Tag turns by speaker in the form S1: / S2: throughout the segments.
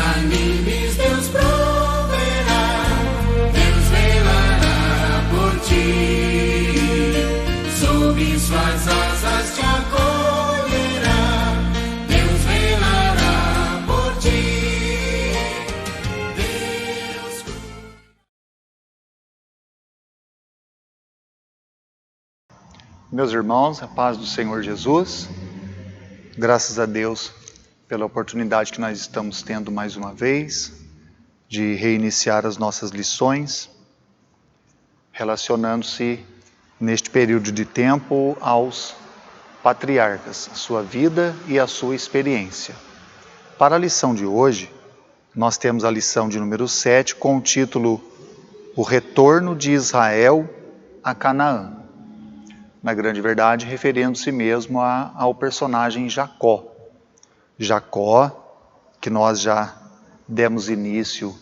S1: desanimes, Deus proverá, Deus velará por ti. Sob suas asas te acolherá, Deus velará por ti. Deus...
S2: Meus irmãos, a paz do Senhor Jesus, graças a Deus pela oportunidade que nós estamos tendo mais uma vez de reiniciar as nossas lições, relacionando-se neste período de tempo aos patriarcas, a sua vida e a sua experiência. Para a lição de hoje, nós temos a lição de número 7 com o título O Retorno de Israel a Canaã. Na grande verdade, referindo-se mesmo ao personagem Jacó. Jacó, que nós já demos início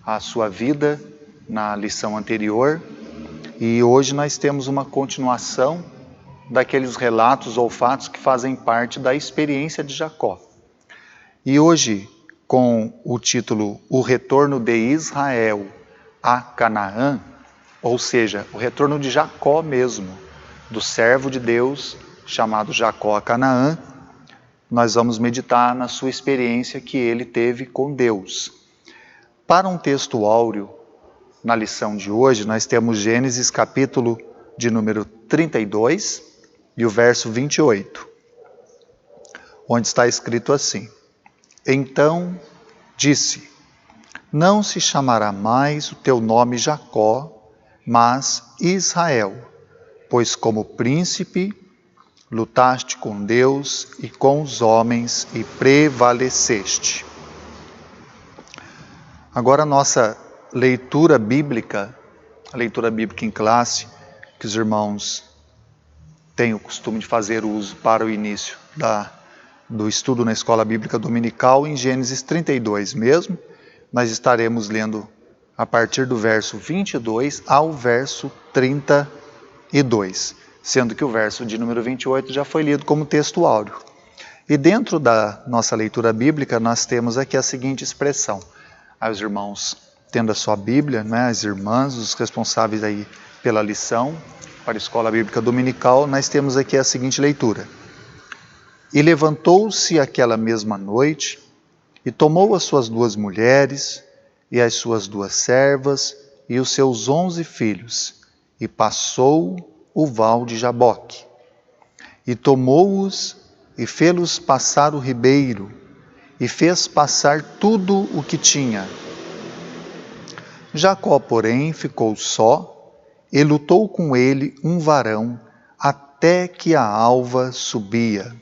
S2: à sua vida na lição anterior, e hoje nós temos uma continuação daqueles relatos ou fatos que fazem parte da experiência de Jacó. E hoje, com o título O Retorno de Israel a Canaã, ou seja, o retorno de Jacó mesmo, do servo de Deus chamado Jacó a Canaã, nós vamos meditar na sua experiência que ele teve com Deus. Para um texto áureo, na lição de hoje, nós temos Gênesis capítulo de número 32 e o verso 28, onde está escrito assim: Então disse, não se chamará mais o teu nome Jacó, mas Israel, pois como príncipe lutaste com Deus e com os homens e prevaleceste. Agora a nossa leitura bíblica, a leitura bíblica em classe, que os irmãos têm o costume de fazer uso para o início do estudo na escola bíblica dominical, em Gênesis 32 mesmo, nós estaremos lendo a partir do verso 22 ao verso 32. Sendo que o verso de número 28 já foi lido como texto áureo. E dentro da nossa leitura bíblica, nós temos aqui a seguinte expressão. Aí os irmãos, tendo a sua Bíblia, né, as irmãs, os responsáveis aí pela lição, para a escola bíblica dominical, nós temos aqui a seguinte leitura. E levantou-se aquela mesma noite, e tomou as suas 2 mulheres, e as suas 2 servas, e os seus 11 filhos, e passou o val de Jaboque, e tomou-os e fê-los passar o ribeiro, e fez passar tudo o que tinha. Jacó, porém, ficou só, e lutou com ele um varão, até que a alva subia.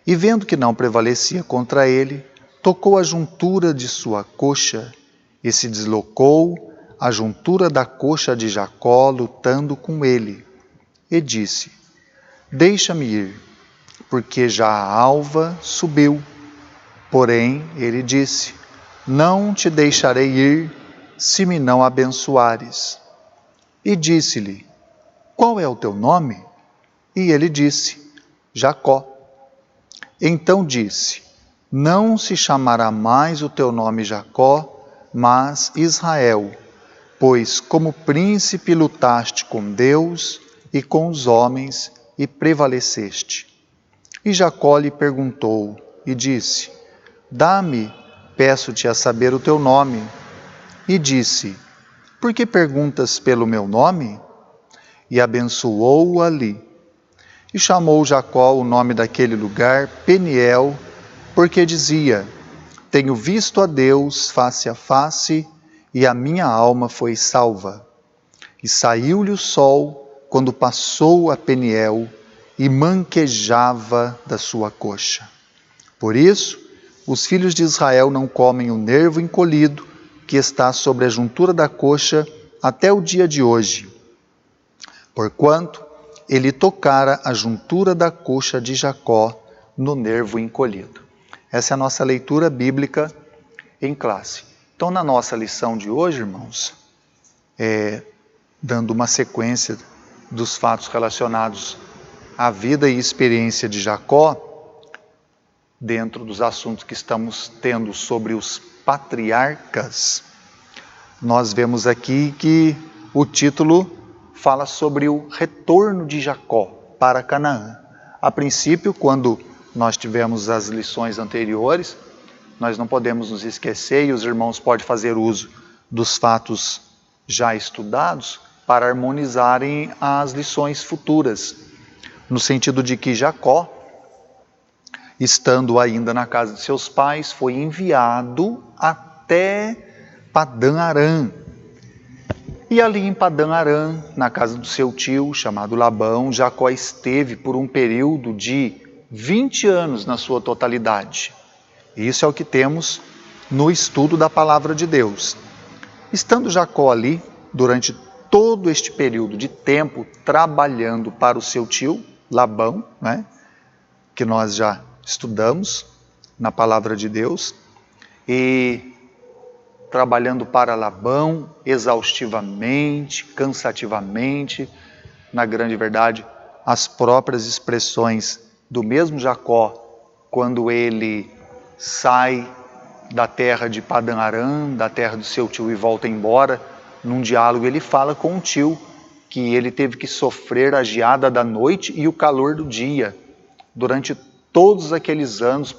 S2: E vendo que não prevalecia contra ele, tocou a juntura de sua coxa, e se deslocou a juntura da coxa de Jacó, lutando com ele, e disse, deixa-me ir, porque já a alva subiu. Porém, ele disse, não te deixarei ir, se me não abençoares. E disse-lhe, qual é o teu nome? E ele disse, Jacó. Então disse, não se chamará mais o teu nome Jacó, mas Israel, pois como príncipe lutaste com Deus e com os homens e prevaleceste. E Jacó lhe perguntou e disse, dá-me, peço-te a saber o teu nome. E disse, por que perguntas pelo meu nome? E abençoou-o ali. E chamou Jacó o nome daquele lugar Peniel, porque dizia, tenho visto a Deus face a face, e a minha alma foi salva. E saiu-lhe o sol, quando passou a Peniel, e manquejava da sua coxa. Por isso, os filhos de Israel não comem o nervo encolhido, que está sobre a juntura da coxa, até o dia de hoje. Porquanto, ele tocara a juntura da coxa de Jacó no nervo encolhido. Essa é a nossa leitura bíblica em classe. Então, na nossa lição de hoje, irmãos, dando uma sequência dos fatos relacionados à vida e experiência de Jacó, dentro dos assuntos que estamos tendo sobre os patriarcas, nós vemos aqui que o título fala sobre o retorno de Jacó para Canaã. A princípio, quando nós tivemos as lições anteriores, nós não podemos nos esquecer, e os irmãos podem fazer uso dos fatos já estudados para harmonizarem as lições futuras, no sentido de que Jacó, estando ainda na casa de seus pais, foi enviado até Padã Arã. E ali em Padã Arã, na casa do seu tio, chamado Labão, Jacó esteve por um período de 20 anos na sua totalidade. Isso é o que temos no estudo da palavra de Deus. Estando Jacó ali, durante todo este período de tempo, trabalhando para o seu tio, Labão, né, que nós já estudamos na palavra de Deus, e trabalhando para Labão exaustivamente, cansativamente, na grande verdade, as próprias expressões do mesmo Jacó, quando ele sai da terra de Padã Arã, da terra do seu tio, e volta embora, num diálogo ele fala com o tio que ele teve que sofrer a geada da noite e o calor do dia, durante todos aqueles anos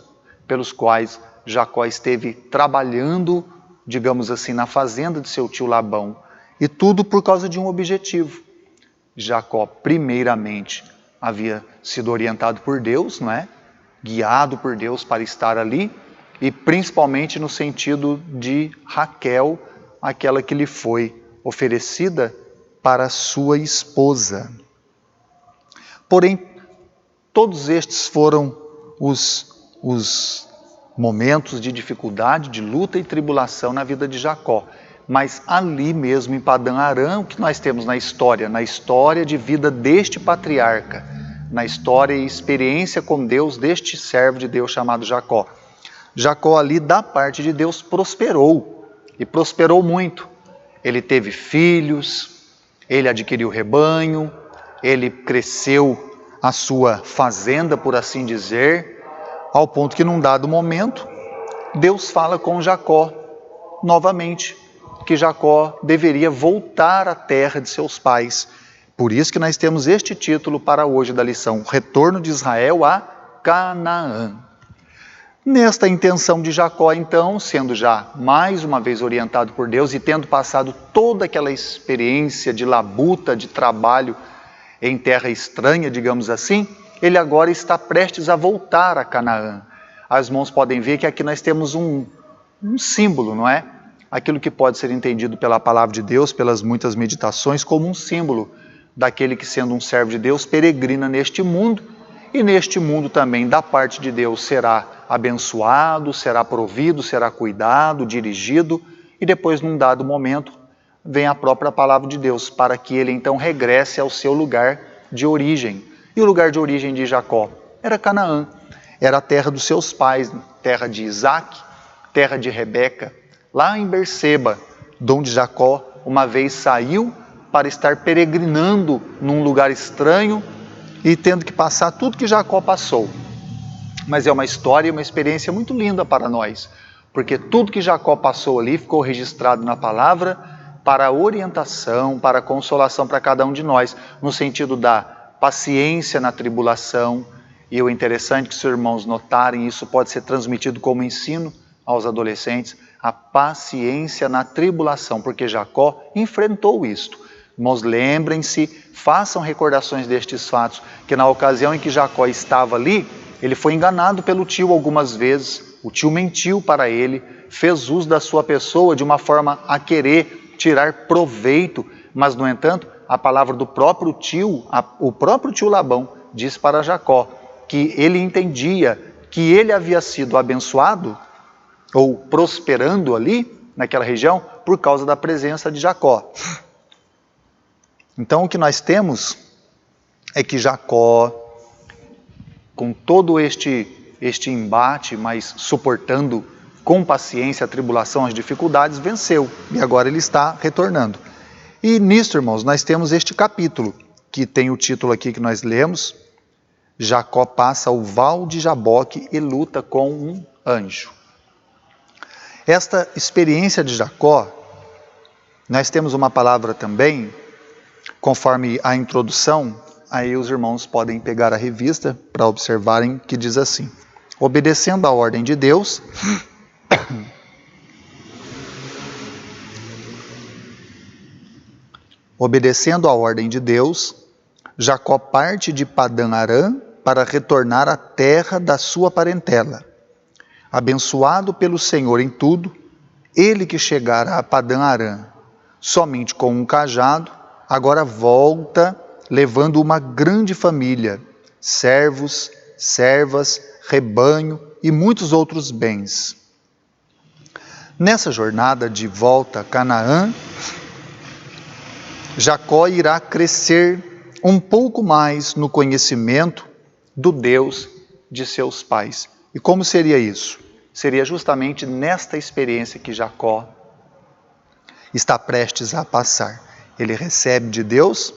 S2: pelos quais Jacó esteve trabalhando, digamos assim, na fazenda de seu tio Labão, e tudo por causa de um objetivo. Jacó, primeiramente, havia sido orientado por Deus, não é? Guiado por Deus para estar ali, e principalmente no sentido de Raquel, aquela que lhe foi oferecida para sua esposa. Porém, todos estes foram os momentos de dificuldade, de luta e tribulação na vida de Jacó. Mas ali mesmo em Padã Arã, o que nós temos na história de vida deste patriarca, na história e experiência com Deus deste servo de Deus chamado Jacó. Jacó ali, da parte de Deus, prosperou, e prosperou muito. Ele teve filhos, ele adquiriu rebanho, ele cresceu a sua fazenda, por assim dizer, ao ponto que num dado momento, Deus fala com Jacó novamente, que Jacó deveria voltar à terra de seus pais. Por isso que nós temos este título para hoje da lição, Retorno de Israel a Canaã. Nesta intenção de Jacó, então, sendo já mais uma vez orientado por Deus e tendo passado toda aquela experiência de labuta, de trabalho em terra estranha, digamos assim, ele agora está prestes a voltar a Canaã. As irmãos podem ver que aqui nós temos um símbolo, não é? Aquilo que pode ser entendido pela palavra de Deus, pelas muitas meditações, como um símbolo daquele que, sendo um servo de Deus, peregrina neste mundo, e neste mundo também, da parte de Deus, será abençoado, será provido, será cuidado, dirigido, e depois, num dado momento, vem a própria palavra de Deus, para que ele então regresse ao seu lugar de origem. E o lugar de origem de Jacó era Canaã, era a terra dos seus pais, terra de Isaac, terra de Rebeca, lá em Berseba, de onde Jacó uma vez saiu para estar peregrinando num lugar estranho e tendo que passar tudo que Jacó passou. Mas é uma história e uma experiência muito linda para nós, porque tudo que Jacó passou ali ficou registrado na palavra para orientação, para consolação para cada um de nós, no sentido da paciência na tribulação. E o interessante é que, se os irmãos notarem, isso pode ser transmitido como ensino aos adolescentes, a paciência na tribulação, porque Jacó enfrentou isto. Irmãos, lembrem-se, façam recordações destes fatos, que na ocasião em que Jacó estava ali, ele foi enganado pelo tio algumas vezes, o tio mentiu para ele, fez uso da sua pessoa de uma forma a querer tirar proveito, mas, no entanto, a palavra do próprio tio, o próprio tio Labão, diz para Jacó que ele entendia que ele havia sido abençoado, ou prosperando ali, naquela região, por causa da presença de Jacó. Então, o que nós temos é que Jacó, com todo este embate, mas suportando com paciência a tribulação, as dificuldades, venceu. E agora ele está retornando. E nisto, irmãos, nós temos este capítulo, que tem o título aqui que nós lemos, Jacó passa ao val de Jaboque e luta com um anjo. Esta experiência de Jacó, nós temos uma palavra também, conforme a introdução, aí os irmãos podem pegar a revista para observarem que diz assim: obedecendo à ordem de Deus, obedecendo à ordem de Deus, Jacó parte de Padã Arã para retornar à terra da sua parentela. Abençoado pelo Senhor em tudo, ele que chegara a Padã Arã somente com um cajado, agora volta levando uma grande família, servos, servas, rebanho e muitos outros bens. Nessa jornada de volta a Canaã, Jacó irá crescer um pouco mais no conhecimento do Deus de seus pais. E como seria isso? Seria justamente nesta experiência que Jacó está prestes a passar. Ele recebe de Deus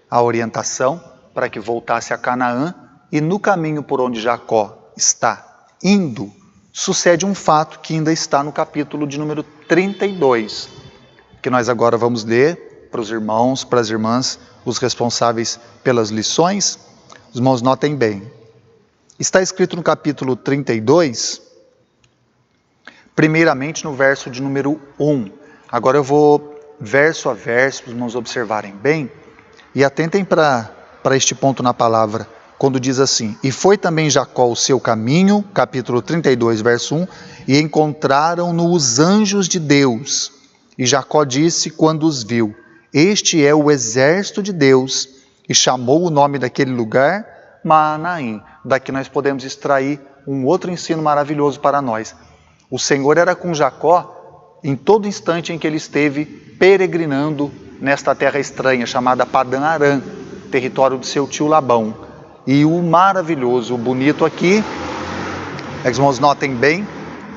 S2: a orientação para que voltasse a Canaã, e no caminho por onde Jacó está indo, sucede um fato que ainda está no capítulo de número 32, que nós agora vamos ler para os irmãos, para as irmãs, os responsáveis pelas lições. Os irmãos notem bem. Está escrito no capítulo 32, primeiramente no verso de número 1. Agora eu vou verso a verso, para os irmãos observarem bem, e atentem para este ponto na palavra, quando diz assim: e foi também Jacó o seu caminho, capítulo 32, verso 1, e encontraram-no os anjos de Deus. E Jacó disse quando os viu: este é o exército de Deus, e chamou o nome daquele lugar Maanaim. Daqui nós podemos extrair um outro ensino maravilhoso para nós. O Senhor era com Jacó em todo instante em que ele esteve peregrinando nesta terra estranha, chamada Padã Arã, território de seu tio Labão. E o maravilhoso, o bonito aqui, é que os irmãos notem bem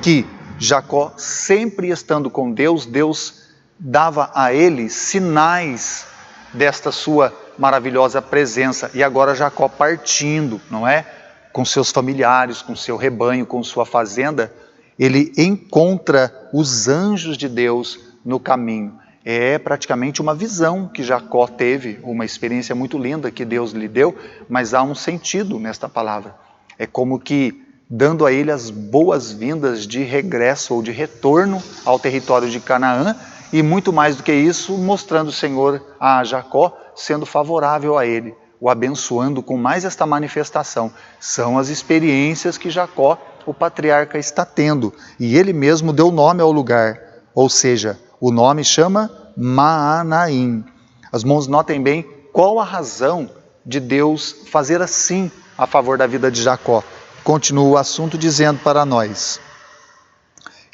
S2: que Jacó, sempre estando com Deus, Deus dava a ele sinais desta sua maravilhosa presença. E agora Jacó partindo, não é? Com seus familiares, com seu rebanho, com sua fazenda, ele encontra os anjos de Deus no caminho. É praticamente uma visão que Jacó teve, uma experiência muito linda que Deus lhe deu, mas há um sentido nesta palavra. É como que dando a ele as boas-vindas de regresso ou de retorno ao território de Canaã, e muito mais do que isso, mostrando o Senhor a Jacó, sendo favorável a ele, o abençoando com mais esta manifestação. São as experiências que Jacó, o patriarca, está tendo, e ele mesmo deu nome ao lugar, ou seja, o nome chama Maanaim. As irmãos notem bem qual a razão de Deus fazer assim a favor da vida de Jacó. Continua o assunto dizendo para nós: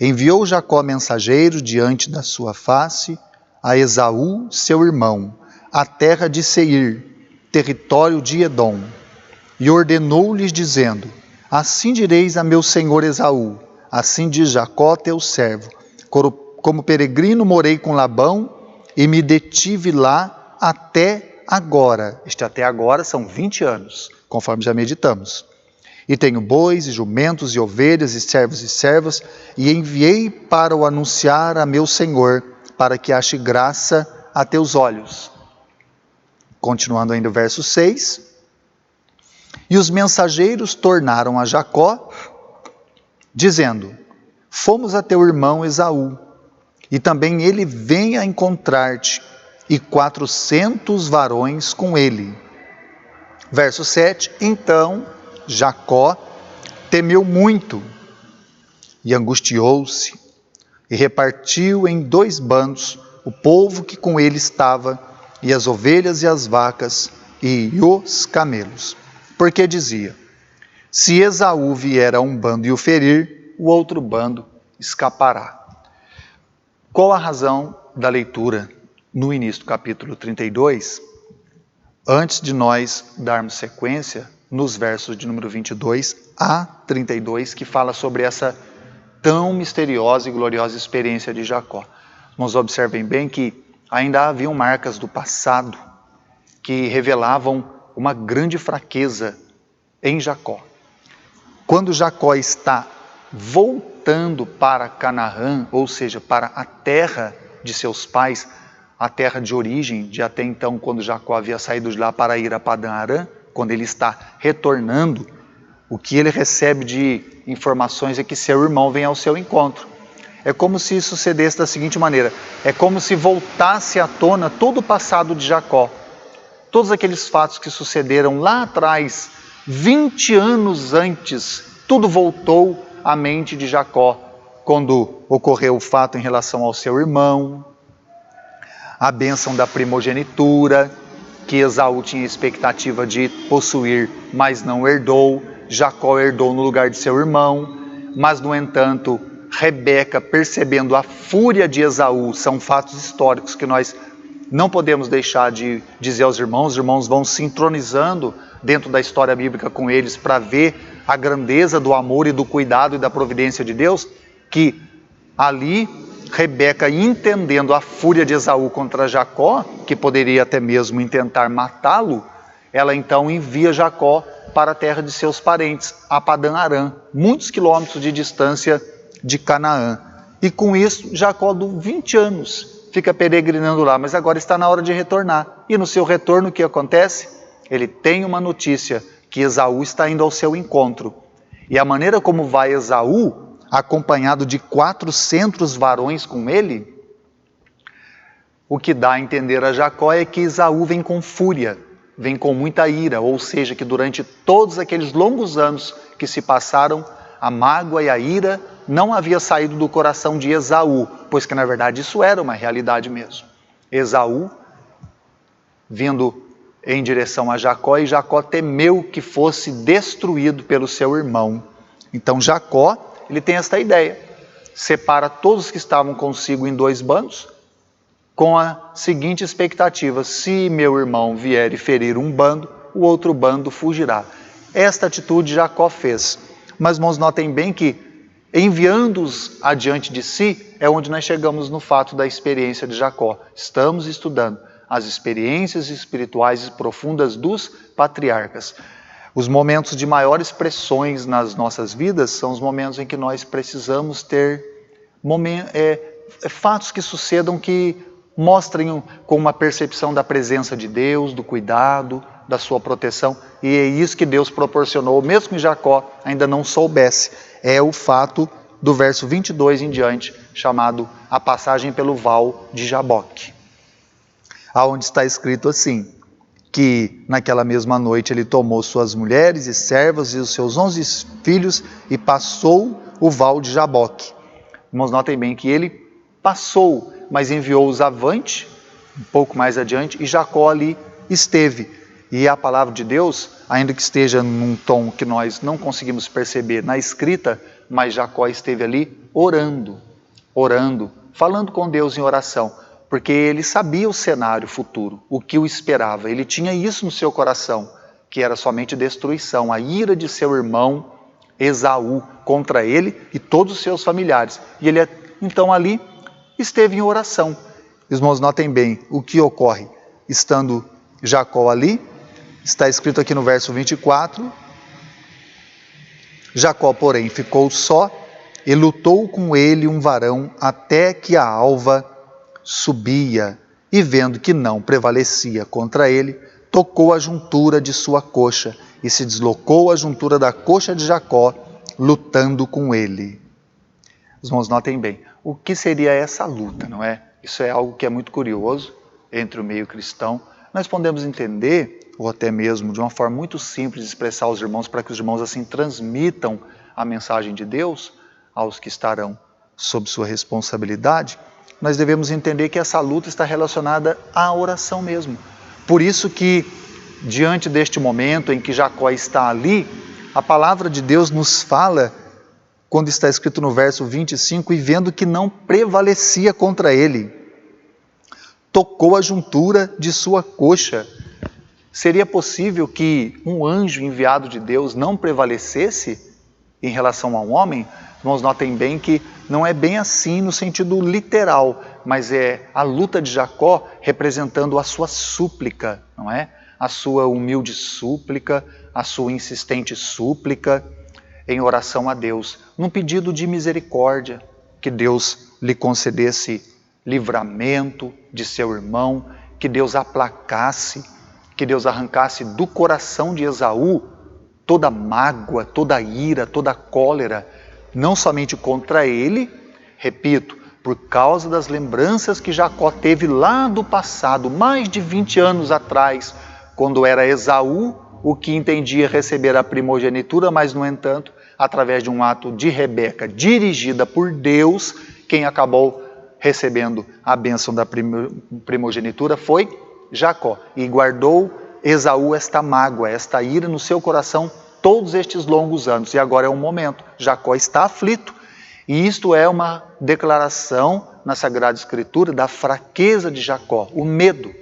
S2: enviou Jacó mensageiros diante da sua face a Esaú, seu irmão, a terra de Seir, território de Edom, e ordenou-lhes dizendo: assim direis a meu senhor Esaú, assim diz Jacó teu servo, como peregrino morei com Labão e me detive lá até agora. Este até agora são 20 anos, conforme já meditamos. E tenho bois e jumentos e ovelhas e servos e servas, e enviei para o anunciar a meu senhor, para que ache graça a teus olhos. Continuando ainda o verso 6. E os mensageiros tornaram a Jacó, dizendo: fomos a teu irmão Esaú, e também ele vem a encontrar-te, e 400 varões com ele. Verso 7. Então Jacó temeu muito, e angustiou-se, e repartiu em 2 bandos o povo que com ele estava, e as ovelhas e as vacas, e os camelos. Porque dizia: se Esaú vier a um bando e o ferir, o outro bando escapará. Qual a razão da leitura no início do capítulo 32? Antes de nós darmos sequência nos versos de número 22 a 32, que fala sobre essa tão misteriosa e gloriosa experiência de Jacó. Nós observem bem que ainda haviam marcas do passado que revelavam uma grande fraqueza em Jacó. Quando Jacó está voltando para Canaã, ou seja, para a terra de seus pais, a terra de origem, de até então, quando Jacó havia saído de lá para ir a Padã Arã, quando ele está retornando, o que ele recebe de informações é que seu irmão vem ao seu encontro. É como se isso sucedesse da seguinte maneira: é como se voltasse à tona todo o passado de Jacó. Todos aqueles fatos que sucederam lá atrás, 20 anos antes, tudo voltou à mente de Jacó, quando ocorreu o fato em relação ao seu irmão, a bênção da primogenitura, que Esaú tinha expectativa de possuir, mas não herdou. Jacó herdou no lugar de seu irmão, mas no entanto, Rebeca, percebendo a fúria de Esaú, são fatos históricos que nós não podemos deixar de dizer aos irmãos. Os irmãos vão se entronizando dentro da história bíblica com eles para ver a grandeza do amor e do cuidado e da providência de Deus, que ali Rebeca, entendendo a fúria de Esaú contra Jacó, que poderia até mesmo intentar matá-lo, ela então envia Jacó para a terra de seus parentes, a Padã Arã, muitos quilômetros de distância de Canaã. E com isso, Jacó, de 20 anos, fica peregrinando lá, mas agora está na hora de retornar. E no seu retorno, o que acontece? Ele tem uma notícia, que Esaú está indo ao seu encontro. E a maneira como vai Esaú, acompanhado de 400 varões com ele, o que dá a entender a Jacó é que Esaú vem com fúria, vem com muita ira, ou seja, que durante todos aqueles longos anos que se passaram, a mágoa e a ira não havia saído do coração de Esaú, pois que na verdade isso era uma realidade mesmo. Esaú vindo em direção a Jacó, e Jacó temeu que fosse destruído pelo seu irmão. Então Jacó, ele tem esta ideia, separa todos que estavam consigo em 2 bandos, com a seguinte expectativa: se meu irmão vier e ferir um bando, o outro bando fugirá. Esta atitude Jacó fez. Mas, irmãos, notem bem que, enviando-os adiante de si, é onde nós chegamos no fato da experiência de Jacó. Estamos estudando as experiências espirituais e profundas dos patriarcas. Os momentos de maiores pressões nas nossas vidas são os momentos em que nós precisamos ter fatos que sucedam que mostrem com uma percepção da presença de Deus, do cuidado, da sua proteção. E é isso que Deus proporcionou, mesmo que Jacó ainda não soubesse. É o fato do verso 22 em diante, chamado a passagem pelo val de Jaboque, aonde está escrito assim, que naquela mesma noite ele tomou suas mulheres e servas e os seus 11 filhos e passou o val de Jaboque. Irmãos, notem bem que ele passou, mas enviou-os avante, um pouco mais adiante, e Jacó ali esteve. E a palavra de Deus, ainda que esteja num tom que nós não conseguimos perceber na escrita, mas Jacó esteve ali orando, falando com Deus em oração, porque ele sabia o cenário futuro, o que o esperava. Ele tinha isso no seu coração, que era somente destruição, a ira de seu irmão Esaú contra ele e todos os seus familiares. E ele então ali esteve em oração. Irmãos, notem bem o que ocorre. Estando Jacó ali, está escrito aqui no verso 24, Jacó, porém, ficou só e lutou com ele um varão até que a alva subia, e vendo que não prevalecia contra ele, tocou a juntura de sua coxa e se deslocou a juntura da coxa de Jacó, lutando com ele. Os irmãos, notem bem, o que seria essa luta, não é? Isso é algo que é muito curioso entre o meio cristão. Nós podemos entender, ou até mesmo de uma forma muito simples, expressar aos irmãos, para que os irmãos assim transmitam a mensagem de Deus aos que estarão sob sua responsabilidade. Nós devemos entender que essa luta está relacionada à oração mesmo. Por isso que, diante deste momento em que Jacó está ali, a palavra de Deus nos fala, quando está escrito no verso 25, e vendo que não prevalecia contra ele, tocou a juntura de sua coxa. Seria possível que um anjo enviado de Deus não prevalecesse em relação a um homem? Irmãos, notem bem que não é bem assim no sentido literal, mas é a luta de Jacó representando a sua súplica, não é? A sua humilde súplica, a sua insistente súplica em oração a Deus, num pedido de misericórdia, que Deus lhe concedesse livramento de seu irmão, que Deus aplacasse, que Deus arrancasse do coração de Esaú toda mágoa, toda ira, toda cólera, não somente contra ele, repito, por causa das lembranças que Jacó teve lá do passado, mais de 20 anos atrás, quando era Esaú o que entendia receber a primogenitura, mas, no entanto, através de um ato de Rebeca, dirigida por Deus, quem acabou recebendo a bênção da primogenitura foi Jacó. E guardou Esaú esta mágoa, esta ira no seu coração todos estes longos anos. E agora é um momento, Jacó está aflito. E isto é uma declaração na Sagrada Escritura da fraqueza de Jacó, o medo.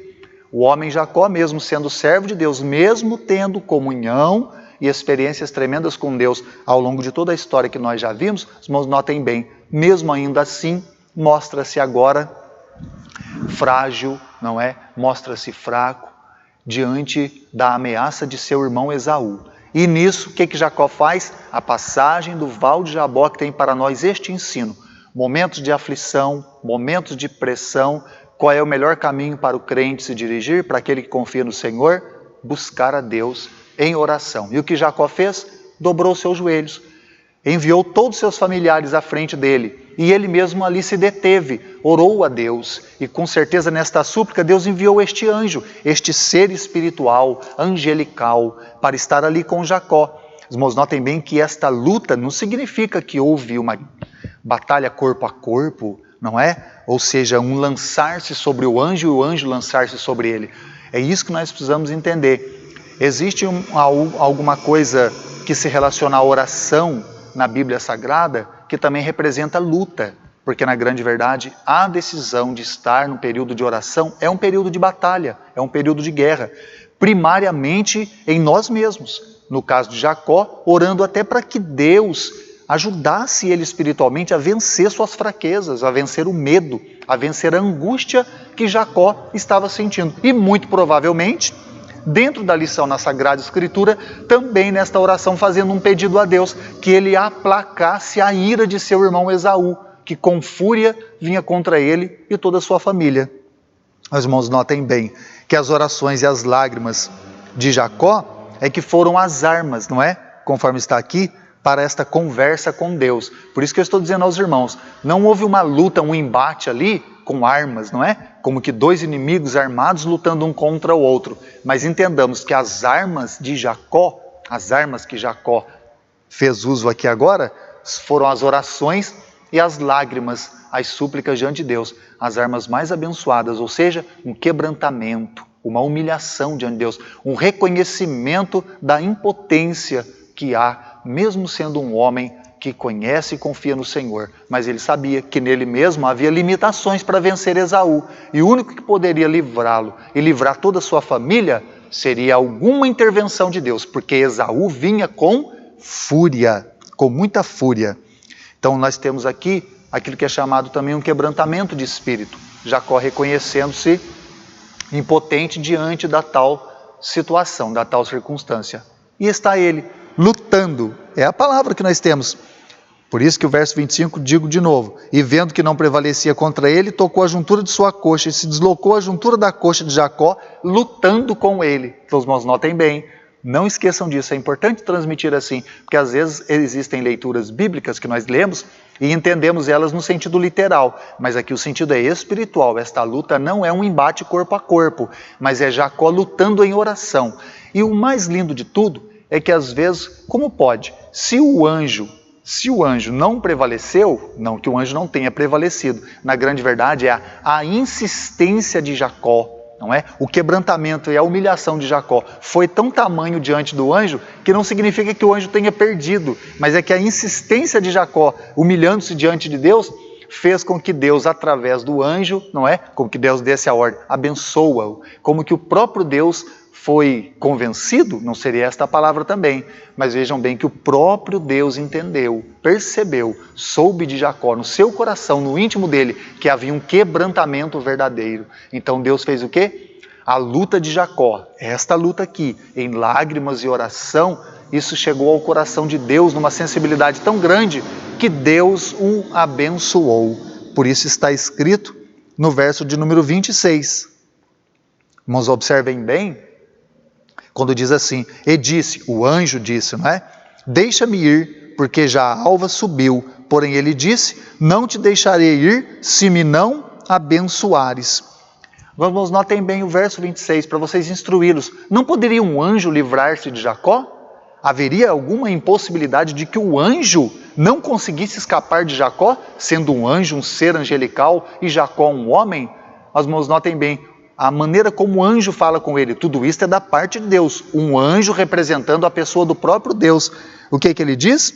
S2: O homem Jacó, mesmo sendo servo de Deus, mesmo tendo comunhão e experiências tremendas com Deus ao longo de toda a história que nós já vimos, os irmãos notem bem, mesmo ainda assim, mostra-se agora frágil, não é? Mostra-se fraco diante da ameaça de seu irmão Esaú. E nisso, o que Jacó faz? A passagem do Val de Jabó, que tem para nós este ensino. Momentos de aflição, momentos de pressão, qual é o melhor caminho para o crente se dirigir, para aquele que confia no Senhor? Buscar a Deus em oração. E o que Jacó fez? Dobrou seus joelhos, enviou todos os seus familiares à frente dele, e ele mesmo ali se deteve, orou a Deus, e com certeza nesta súplica Deus enviou este anjo, este ser espiritual, angelical, para estar ali com Jacó. Os irmãos notem bem que esta luta não significa que houve uma batalha corpo a corpo, não é? Ou seja, um lançar-se sobre o anjo e o anjo lançar-se sobre ele. É isso que nós precisamos entender. Existe alguma coisa que se relaciona à oração na Bíblia Sagrada que também representa luta, porque na grande verdade a decisão de estar no período de oração é um período de batalha, é um período de guerra, primariamente em nós mesmos. No caso de Jacó, orando até para que Deus ajudasse ele espiritualmente a vencer suas fraquezas, a vencer o medo, a vencer a angústia que Jacó estava sentindo. E muito provavelmente, dentro da lição na Sagrada Escritura, também nesta oração fazendo um pedido a Deus, que ele aplacasse a ira de seu irmão Esaú, que com fúria vinha contra ele e toda a sua família. Os irmãos notem bem que as orações e as lágrimas de Jacó é que foram as armas, não é? Conforme está aqui, para esta conversa com Deus. Por isso que eu estou dizendo aos irmãos, não houve uma luta, um embate ali com armas, não é? Como que dois inimigos armados lutando um contra o outro. Mas entendamos que as armas de Jacó, as armas que Jacó fez uso aqui agora, foram as orações e as lágrimas, as súplicas diante de Deus. As armas mais abençoadas, ou seja, um quebrantamento, uma humilhação diante de Deus, um reconhecimento da impotência que há, mesmo sendo um homem que conhece e confia no Senhor, mas ele sabia que nele mesmo havia limitações para vencer Esaú, e o único que poderia livrá-lo e livrar toda a sua família seria alguma intervenção de Deus, porque Esaú vinha com fúria, com muita fúria. Então nós temos aqui aquilo que é chamado também um quebrantamento de espírito, Jacó reconhecendo-se impotente diante da tal situação, da tal circunstância, e está ele lutando, é a palavra que nós temos. Por isso que o verso 25, digo de novo, e vendo que não prevalecia contra ele, tocou a juntura de sua coxa e se deslocou a juntura da coxa de Jacó, lutando com ele. Então os irmãos notem bem, não esqueçam disso, é importante transmitir assim, porque às vezes existem leituras bíblicas que nós lemos e entendemos elas no sentido literal, mas aqui o sentido é espiritual. Esta luta não é um embate corpo a corpo, mas é Jacó lutando em oração. E o mais lindo de tudo é que às vezes, como pode? Se o anjo não prevaleceu, não que o anjo não tenha prevalecido, na grande verdade é a insistência de Jacó, não é? O quebrantamento e a humilhação de Jacó foi tão tamanho diante do anjo que não significa que o anjo tenha perdido, mas é que a insistência de Jacó, humilhando-se diante de Deus, fez com que Deus, através do anjo, não é? Como que Deus desse a ordem, abençoa-o, como que o próprio Deus foi convencido, não seria esta a palavra também, mas vejam bem que o próprio Deus entendeu, percebeu, soube de Jacó no seu coração, no íntimo dele, que havia um quebrantamento verdadeiro. Então Deus fez o quê? a luta de Jacó, esta luta aqui, em lágrimas e oração, isso chegou ao coração de Deus numa sensibilidade tão grande que Deus o abençoou. Por isso está escrito no verso de número 26. Irmãos, observem bem, quando diz assim, e disse, o anjo disse, não é? Deixa-me ir, porque já a alva subiu. Porém ele disse, não te deixarei ir, se me não abençoares. Vamos, notem bem o verso 26, para vocês instruí-los. Não poderia um anjo livrar-se de Jacó? Haveria alguma impossibilidade de que o anjo não conseguisse escapar de Jacó, sendo um anjo, um ser angelical, e Jacó um homem? Os irmãos notem bem, a maneira como o anjo fala com ele, tudo isso é da parte de Deus, um anjo representando a pessoa do próprio Deus. O que ele diz?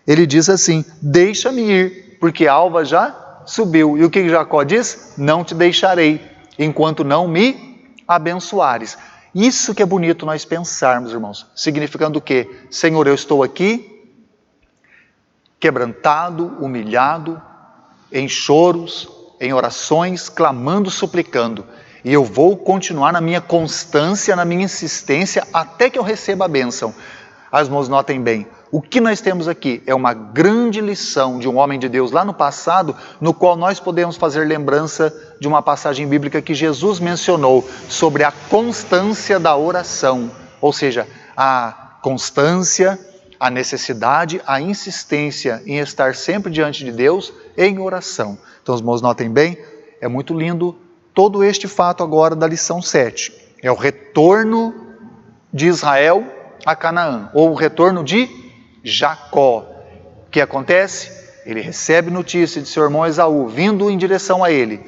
S2: Ele diz assim, deixa-me ir, porque a alva já subiu. E o que Jacó diz? Não te deixarei, enquanto não me abençoares. Isso que é bonito nós pensarmos, irmãos, significando o quê? Senhor, eu estou aqui, quebrantado, humilhado, em choros, em orações, clamando, suplicando. E eu vou continuar na minha constância, na minha insistência, até que eu receba a bênção. As irmãos notem bem, o que nós temos aqui é uma grande lição de um homem de Deus lá no passado, no qual nós podemos fazer lembrança de uma passagem bíblica que Jesus mencionou sobre a constância da oração, ou seja, a constância, a necessidade, a insistência em estar sempre diante de Deus em oração. Então os irmãos notem bem, é muito lindo todo este fato agora da lição 7. É o retorno de Israel a Canaã, ou o retorno de Jacó. O que acontece? Ele recebe notícia de seu irmão Esaú, vindo em direção a ele.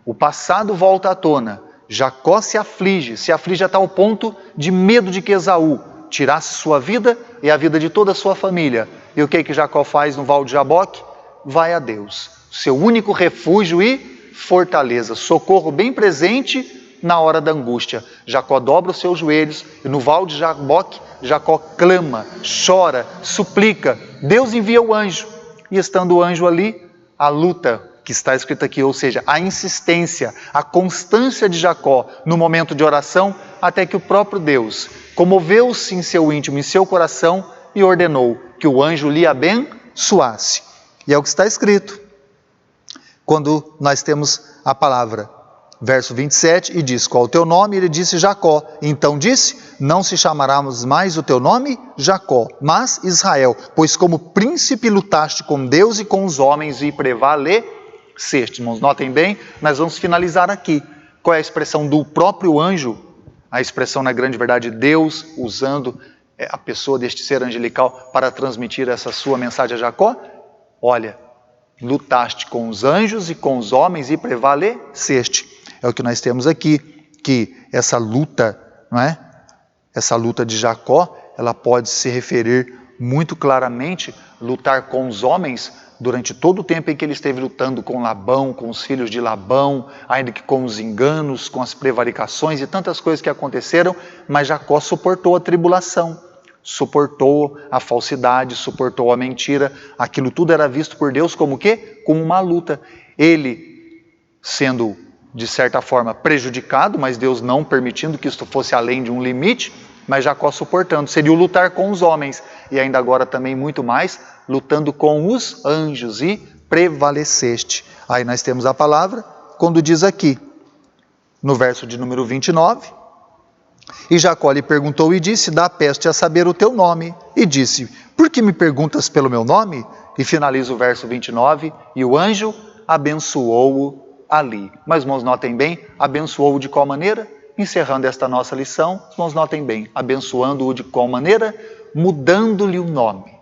S2: O passado volta à tona. Jacó se aflige a tal ponto de medo de que Esaú tirasse sua vida e a vida de toda a sua família. E o que Jacó faz no Val de Jaboque? Vai a Deus, seu único refúgio e fortaleza, socorro bem presente na hora da angústia. Jacó dobra os seus joelhos e no Val de Jaboque, Jacó clama, chora, suplica. Deus envia o anjo e estando o anjo ali, a luta que está escrita aqui, ou seja, a insistência, a constância de Jacó no momento de oração, até que o próprio Deus comoveu-se em seu íntimo, em seu coração e ordenou que o anjo lhe abençoasse. E é o que está escrito quando nós temos a palavra, verso 27, e diz, qual o teu nome? Ele disse Jacó. Então disse, não se chamarás mais o teu nome Jacó, mas Israel, pois como príncipe lutaste com Deus e com os homens e prevaleceste. Irmãos, notem bem, nós vamos finalizar aqui. Qual é a expressão do próprio anjo? A expressão, na grande verdade, Deus usando a pessoa deste ser angelical para transmitir essa sua mensagem a Jacó. Olha, lutaste com os anjos e com os homens e prevaleceste. É o que nós temos aqui, que essa luta, não é? Essa luta de Jacó, ela pode se referir muito claramente, lutar com os homens durante todo o tempo em que ele esteve lutando com Labão, com os filhos de Labão, ainda que com os enganos, com as prevaricações e tantas coisas que aconteceram, mas Jacó suportou a tribulação, suportou a falsidade, suportou a mentira. Aquilo tudo era visto por Deus como o quê? Como uma luta. Ele sendo, de certa forma, prejudicado, mas Deus não permitindo que isto fosse além de um limite, mas Jacó suportando. Seria o lutar com os homens, e ainda agora também muito mais, lutando com os anjos, e prevaleceste. Aí nós temos a palavra, quando diz aqui, no verso de número 29, e Jacó lhe perguntou e disse, dá peste a saber o teu nome. E disse, por que me perguntas pelo meu nome? E finaliza o verso 29, e o anjo abençoou-o ali. Mas, irmãos, notem bem, abençoou-o de qual maneira? Encerrando esta nossa lição, irmãos, notem bem, abençoando-o de qual maneira? Mudando-lhe o nome.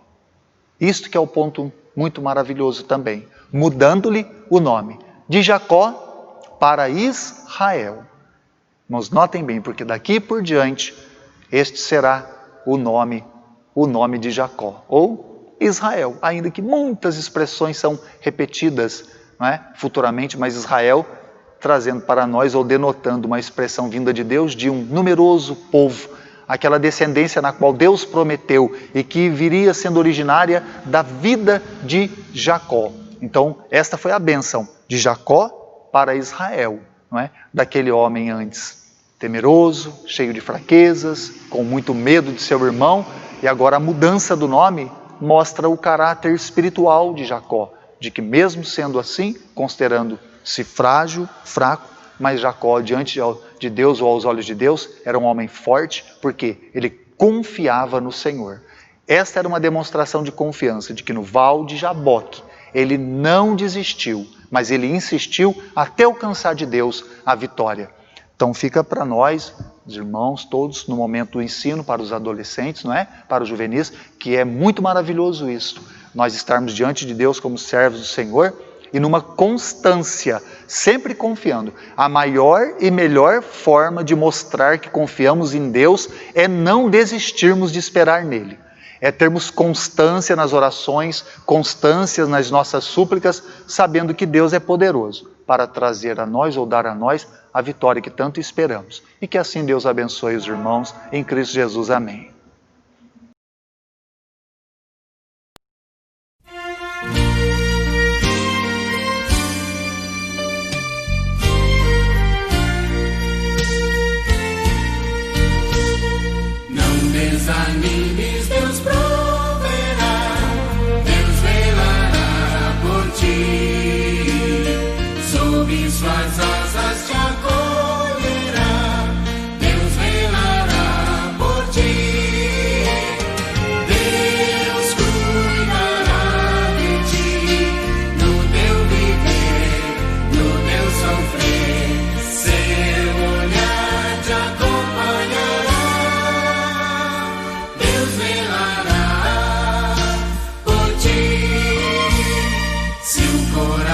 S2: Isto que é o ponto muito maravilhoso também. Mudando-lhe o nome. De Jacó para Israel. Irmãos, notem bem, porque daqui por diante, este será o nome de Jacó, ou Israel, ainda que muitas expressões são repetidas, não é? Futuramente, mas Israel trazendo para nós, ou denotando uma expressão vinda de Deus, de um numeroso povo, aquela descendência na qual Deus prometeu e que viria sendo originária da vida de Jacó. Então, esta foi a bênção de Jacó para Israel, não é? Daquele homem antes. temeroso, cheio de fraquezas, com muito medo de seu irmão, e agora a mudança do nome mostra o caráter espiritual de Jacó, de que mesmo sendo assim, considerando-se frágil, fraco, mas Jacó, diante de Deus ou aos olhos de Deus, era um homem forte, porque ele confiava no Senhor. Esta era uma demonstração de confiança, de que no Val de Jaboque, ele não desistiu, mas ele insistiu até alcançar de Deus a vitória. Então fica para nós, os irmãos todos, no momento do ensino, para os adolescentes, não é? Para os juvenis, que é muito maravilhoso isso. Nós estarmos diante de Deus como servos do Senhor e numa constância, sempre confiando. A maior e melhor forma de mostrar que confiamos em Deus é não desistirmos de esperar nele. É termos constância nas orações, constância nas nossas súplicas, sabendo que Deus é poderoso para trazer a nós ou dar a nós a vitória que tanto esperamos. E que assim Deus abençoe os irmãos em Cristo Jesus. Amém.
S1: Não desanimes, Deus proverá, Deus velará por ti, sob suas asas te acolherá, Deus velará por ti, Deus cuidará de ti, no teu viver, no teu sofrer, seu olhar te acompanhará. Deus velará por ti, se o coração